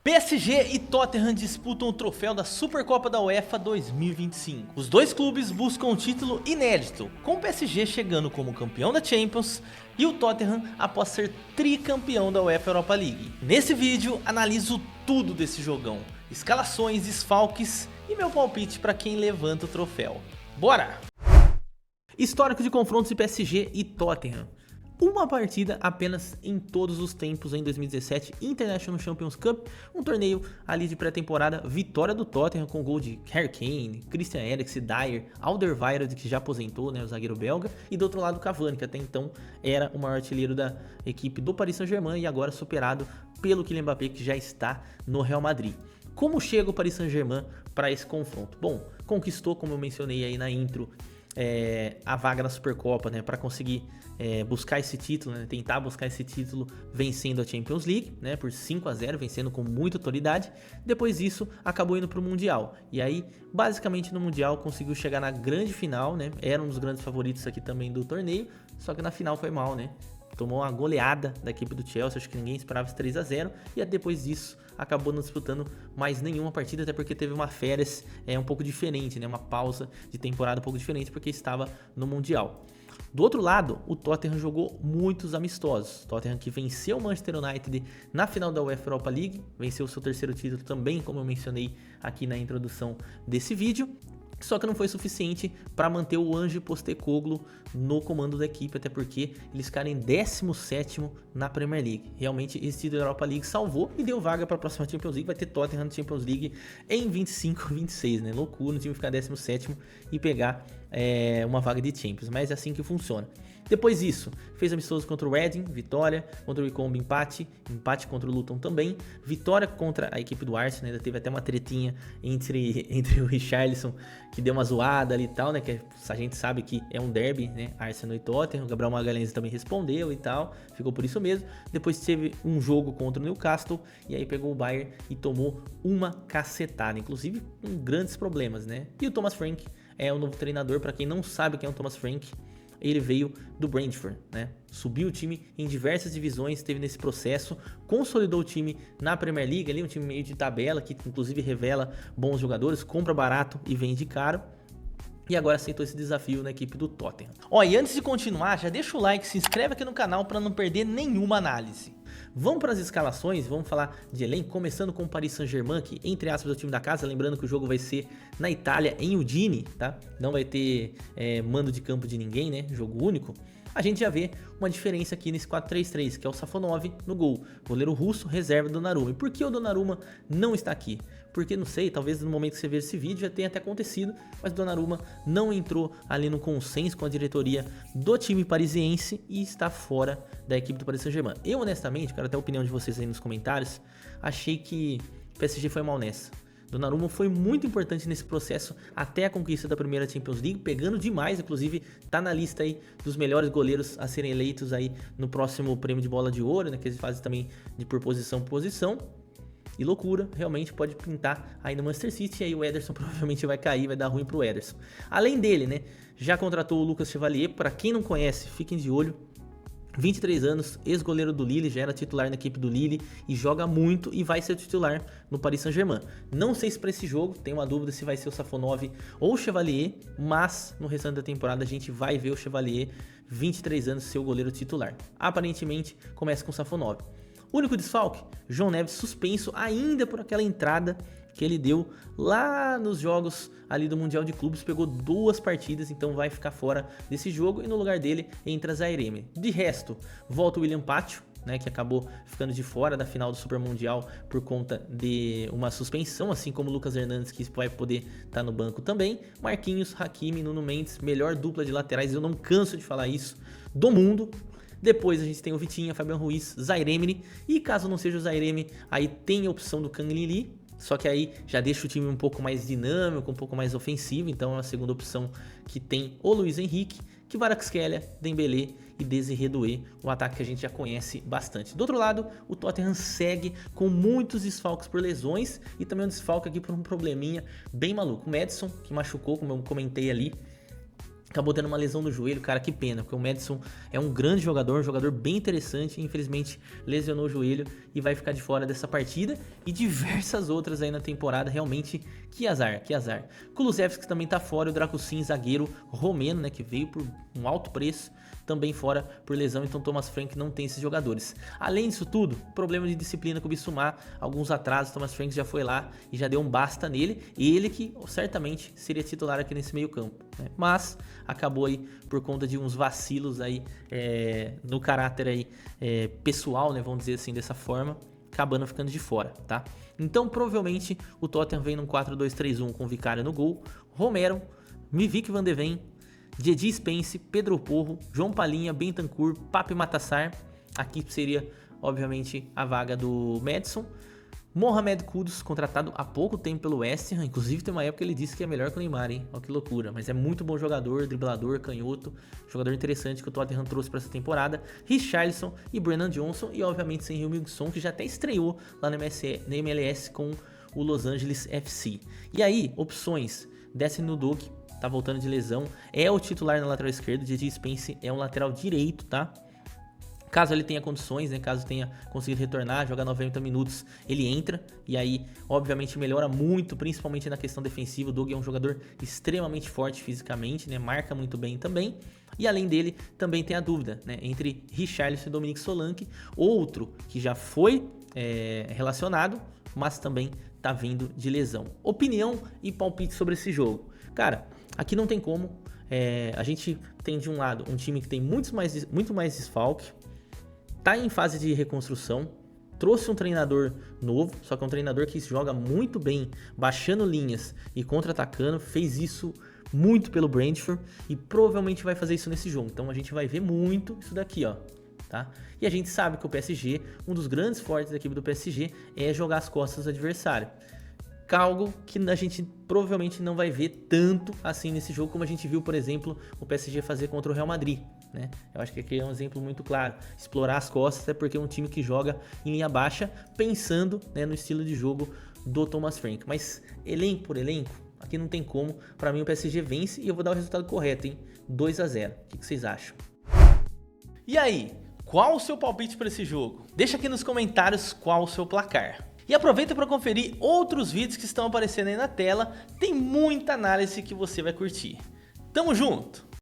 PSG e Tottenham disputam o troféu da Supercopa da UEFA 2025. Os dois clubes buscam um título inédito, com o PSG chegando como campeão da Champions e o Tottenham após ser tricampeão da UEFA Europa League. Nesse vídeo analiso tudo desse jogão, escalações, desfalques e meu palpite para quem levanta o troféu. Bora! Histórico de confrontos de PSG e Tottenham. Uma partida apenas em todos os tempos em 2017, International Champions Cup, um torneio ali de pré-temporada, vitória do Tottenham com gol de Harry Kane, Christian Eriksen, Dyer, Alderweireld, que já aposentou, né, o zagueiro belga, e do outro lado Cavani, que até então era o maior artilheiro da equipe do Paris Saint-Germain e agora superado pelo Kylian Mbappé, que já está no Real Madrid. Como chega o Paris Saint-Germain para esse confronto? Bom, conquistou, como eu mencionei aí na intro, a vaga na Supercopa, né, para conseguir buscar esse título, né, tentar buscar esse título vencendo a Champions League, né, por 5-0, vencendo com muita autoridade. Depois disso, acabou indo para o Mundial. E aí, basicamente no Mundial, conseguiu chegar na grande final, né, era um dos grandes favoritos aqui também do torneio, só que na final foi mal, né. Tomou uma goleada da equipe do Chelsea, acho que ninguém esperava esse 3-0, e depois disso acabou não disputando mais nenhuma partida, até porque teve uma férias um pouco diferente, né? Uma pausa de temporada um pouco diferente, porque estava no Mundial. Do outro lado, o Tottenham jogou muitos amistosos. Tottenham que venceu o Manchester United na final da UEFA Europa League, venceu o seu terceiro título também, como eu mencionei aqui na introdução desse vídeo. Só que não foi suficiente para manter o Ange Postecoglou no comando da equipe, até porque eles ficaram em 17º na Premier League. Realmente esse título da Europa League salvou e deu vaga para a próxima Champions League. Vai ter Tottenham na Champions League em 25-26, né? Loucura o time ficar 17º e pegar uma vaga de Champions, mas é assim que funciona. Depois disso, fez amistoso contra o Reading, vitória, contra o Wycombe, empate contra o Luton também, vitória contra a equipe do Arsenal, ainda teve até uma tretinha entre o Richarlison, que deu uma zoada ali e tal, né, que a gente sabe que é um derby, né, Arsenal e Tottenham, o Gabriel Magalhães também respondeu e tal, ficou por isso mesmo. Depois teve um jogo contra o Newcastle, e aí pegou o Bayern e tomou uma cacetada, inclusive com grandes problemas, né. E o Thomas Frank é o novo treinador. Para quem não sabe quem é o Thomas Frank, ele veio do Brentford, né? Subiu o time em diversas divisões, esteve nesse processo, consolidou o time na Premier League, ali um time meio de tabela, que inclusive revela bons jogadores, compra barato e vende caro. E agora aceitou esse desafio na equipe do Tottenham. Ó, e antes de continuar, já deixa o like, se inscreve aqui no canal para não perder nenhuma análise. Vamos para as escalações, vamos falar de elenco, começando com o Paris Saint-Germain, que entre aspas é o time da casa, lembrando que o jogo vai ser na Itália, em Udine, tá? Não vai ter mando de campo de ninguém, né? Jogo único. A gente já vê uma diferença aqui nesse 4-3-3, que é o Safonov no gol, goleiro russo, reserva do Donnarumma. E por que o Donnarumma não está aqui? Porque, não sei, talvez no momento que você ver esse vídeo já tenha até acontecido, mas o Donnarumma não entrou ali no consenso com a diretoria do time parisiense e está fora da equipe do Paris Saint-Germain. Eu, honestamente, quero até a opinião de vocês aí nos comentários, achei que o PSG foi mal nessa. Donnarumma foi muito importante nesse processo até a conquista da primeira Champions League, pegando demais, inclusive tá na lista aí dos melhores goleiros a serem eleitos aí no próximo prêmio de bola de ouro, né, que eles fazem também de por posição por posição. E loucura, realmente pode pintar aí no Manchester City, e aí o Ederson provavelmente vai cair, vai dar ruim pro Ederson. Além dele, né, já contratou o Lucas Chevalier, para quem não conhece, fiquem de olho. 23 anos, ex-goleiro do Lille, já era titular na equipe do Lille e joga muito e vai ser titular no Paris Saint-Germain. Não sei se para esse jogo, tenho uma dúvida se vai ser o Safonov ou o Chevalier, mas no restante da temporada a gente vai ver o Chevalier, 23 anos, ser o goleiro titular. Aparentemente começa com o Safonov. Único desfalque, João Neves suspenso ainda por aquela entrada que ele deu lá nos jogos ali do Mundial de Clubes, pegou 2 partidas, então vai ficar fora desse jogo e no lugar dele entra Zaire Emery. De resto, volta o William Pacho, né, que acabou ficando de fora da final do Super Mundial por conta de uma suspensão, assim como o Lucas Hernandes, que vai poder estar no banco também. Marquinhos, Hakimi, Nuno Mendes, melhor dupla de laterais, eu não canso de falar isso, do mundo. Depois a gente tem o Vitinha, Fabian Ruiz, Zaire Emery, e caso não seja o Zaire Emery, aí tem a opção do Kang Lee, só que aí já deixa o time um pouco mais dinâmico, um pouco mais ofensivo, então é a segunda opção que tem o Luiz Henrique, Kvaratskhelia, Dembélé e Désiré Doué, um ataque que a gente já conhece bastante. Do outro lado, o Tottenham segue com muitos desfalques por lesões e também um desfalque aqui por um probleminha bem maluco. O Maddison, que machucou, como eu comentei ali, acabou tendo uma lesão no joelho, cara, que pena, porque o Maddison é um grande jogador, um jogador bem interessante, infelizmente lesionou o joelho e vai ficar de fora dessa partida e diversas outras aí na temporada, realmente que azar, que azar. Kulusevski também tá fora, o Dracusin, zagueiro romeno, né, que veio por um alto preço, também fora por lesão, então Thomas Frank não tem esses jogadores. Além disso tudo, problema de disciplina com o Bissouma, alguns atrasos, Thomas Frank já foi lá e já deu um basta nele, e ele que certamente seria titular aqui nesse meio campo, né? Mas acabou aí por conta de uns vacilos aí no caráter aí pessoal, né, vamos dizer assim, dessa forma, acabando ficando de fora, tá? Então provavelmente o Tottenham vem num 4-2-3-1 com o Vicario no gol, Romero, Mivik van de Ven, Jedi Spence, Pedro Porro, João Palhinha, Bentancur, Pape Matar. Aqui seria, obviamente, a vaga do Maddison. Mohamed Kudus, contratado há pouco tempo pelo West Ham. Inclusive, tem uma época que ele disse que é melhor que o Neymar, hein? Olha que loucura. Mas é muito bom jogador, driblador, canhoto. Jogador interessante que o Tottenham trouxe para essa temporada. Richarlison e Brennan Johnson. E, obviamente, sem Heung-min-Son, que já até estreou lá na MLS com o Los Angeles FC. E aí, opções. Destiny Udogie, tá voltando de lesão, é o titular na lateral esquerda, Jedi Spence é um lateral direito, tá? Caso ele tenha condições, né, caso tenha conseguido retornar, jogar 90 minutos, ele entra, e aí, obviamente, melhora muito, principalmente na questão defensiva. O Doug é um jogador extremamente forte fisicamente, né, marca muito bem também, e além dele, também tem a dúvida, né, entre Richarlison e Dominique Solanke, outro que já foi relacionado, mas também tá vindo de lesão. Opinião e palpite sobre esse jogo. Cara, aqui não tem como, a gente tem de um lado um time que tem muito mais desfalque, tá em fase de reconstrução, trouxe um treinador novo, só que é um treinador que joga muito bem, baixando linhas e contra-atacando, fez isso muito pelo Brentford e provavelmente vai fazer isso nesse jogo. Então a gente vai ver muito isso daqui, ó, tá? E a gente sabe que o PSG, um dos grandes fortes da equipe do PSG é jogar as costas do adversário. Algo que a gente provavelmente não vai ver tanto assim nesse jogo, como a gente viu, por exemplo, o PSG fazer contra o Real Madrid, né? Eu acho que aqui é um exemplo muito claro. Explorar as costas, é porque é um time que joga em linha baixa, pensando, né, no estilo de jogo do Thomas Frank. Mas elenco por elenco, aqui não tem como. Para mim o PSG vence e eu vou dar o resultado correto, hein? 2-0. O que vocês acham? E aí, qual o seu palpite para esse jogo? Deixa aqui nos comentários qual o seu placar. E aproveita para conferir outros vídeos que estão aparecendo aí na tela, tem muita análise que você vai curtir. Tamo junto!